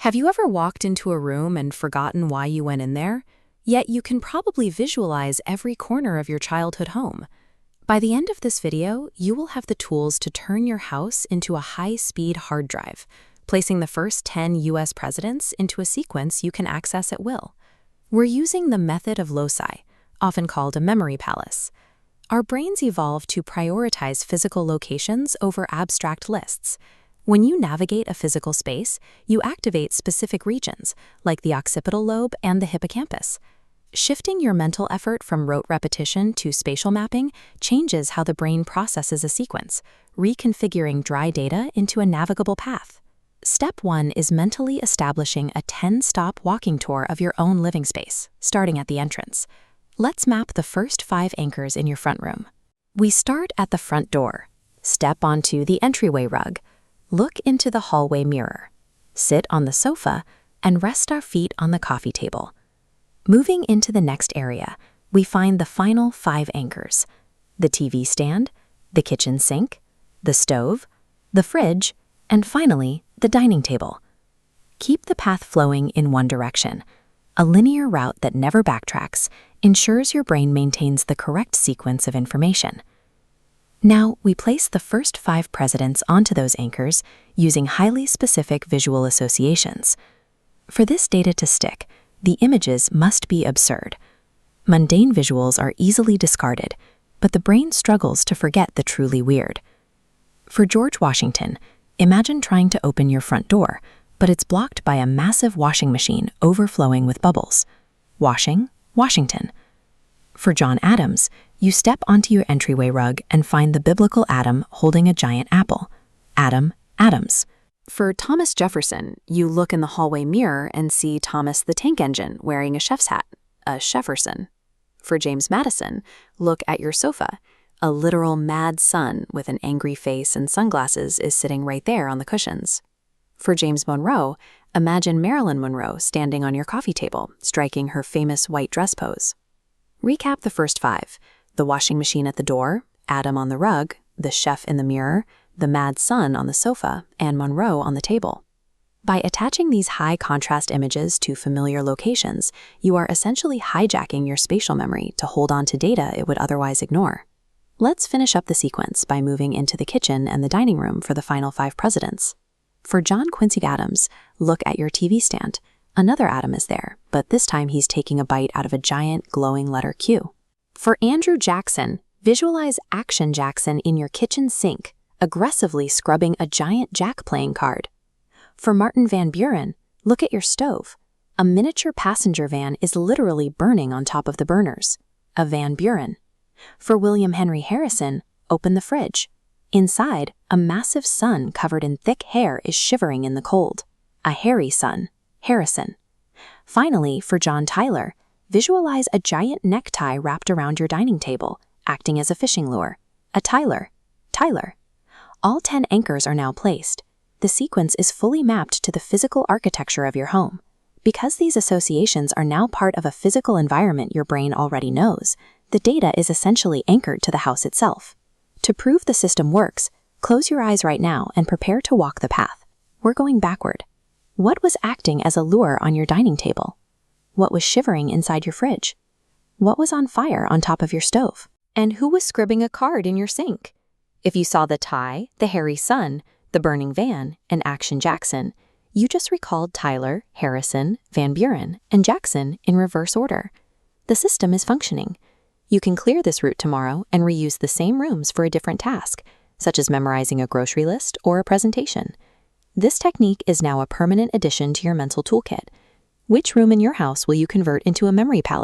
Have you ever walked into a room and forgotten why you went in there? Yet you can probably visualize every corner of your childhood home. By the end of this video, you will have the tools to turn your house into a high-speed hard drive, placing the first 10 US presidents into a sequence you can access at will. We're using the method of loci, often called a memory palace. Our brains evolved to prioritize physical locations over abstract lists. When you navigate a physical space, you activate specific regions, like the occipital lobe and the hippocampus. Shifting your mental effort from rote repetition to spatial mapping changes how the brain processes a sequence, reconfiguring dry data into a navigable path. Step 1 is mentally establishing a 10-stop walking tour of your own living space, starting at the entrance. Let's map the first 5 anchors in your front room. We start at the front door. Step onto the entryway rug. Look into the hallway mirror. Sit on the sofa and rest our feet on the coffee table. Moving into the next area, we find the final 5 anchors: the TV stand, the kitchen sink, the stove, the fridge, and finally, the dining table. Keep the path flowing in one direction. A linear route that never backtracks ensures your brain maintains the correct sequence of information. Now, we place the first 5 presidents onto those anchors using highly specific visual associations. For this data to stick, the images must be absurd. Mundane visuals are easily discarded, but the brain struggles to forget the truly weird. For George Washington, imagine trying to open your front door, but it's blocked by a massive washing machine overflowing with bubbles. Washington. For John Adams, you step onto your entryway rug and find the biblical Adam holding a giant apple. Adams. For Thomas Jefferson, you look in the hallway mirror and see Thomas the Tank Engine wearing a chef's hat, a Jefferson. For James Madison, look at your sofa. A literal mad sun with an angry face and sunglasses is sitting right there on the cushions. For James Monroe, imagine Marilyn Monroe standing on your coffee table, striking her famous white dress pose. Recap the first 5. The washing machine at the door, Adam on the rug, the chef in the mirror, the mad sun on the sofa, and Monroe on the table. By attaching these high-contrast images to familiar locations, you are essentially hijacking your spatial memory to hold on to data it would otherwise ignore. Let's finish up the sequence by moving into the kitchen and the dining room for the final 5 presidents. For John Quincy Adams, look at your TV stand. Another Adam is there, but this time he's taking a bite out of a giant glowing letter Q. For Andrew Jackson, visualize Action Jackson in your kitchen sink, aggressively scrubbing a giant Jack playing card. For Martin Van Buren, look at your stove. A miniature passenger van is literally burning on top of the burners, a Van Buren. For William Henry Harrison, open the fridge. Inside, a massive sun covered in thick hair is shivering in the cold, a hairy sun, Harrison. Finally, for John Tyler, visualize a giant necktie wrapped around your dining table, acting as a fishing lure, a Tyler. All 10 anchors are now placed. The sequence is fully mapped to the physical architecture of your home. Because these associations are now part of a physical environment your brain already knows, the data is essentially anchored to the house itself. To prove the system works, close your eyes right now and prepare to walk the path. We're going backward. What was acting as a lure on your dining table? What was shivering inside your fridge? What was on fire on top of your stove? And who was scribbling a card in your sink? If you saw the tie, the hairy sun, the burning van, and Action Jackson, you just recalled Tyler, Harrison, Van Buren, and Jackson in reverse order. The system is functioning. You can clear this route tomorrow and reuse the same rooms for a different task, such as memorizing a grocery list or a presentation. This technique is now a permanent addition to your mental toolkit. Which room in your house will you convert into a memory palace?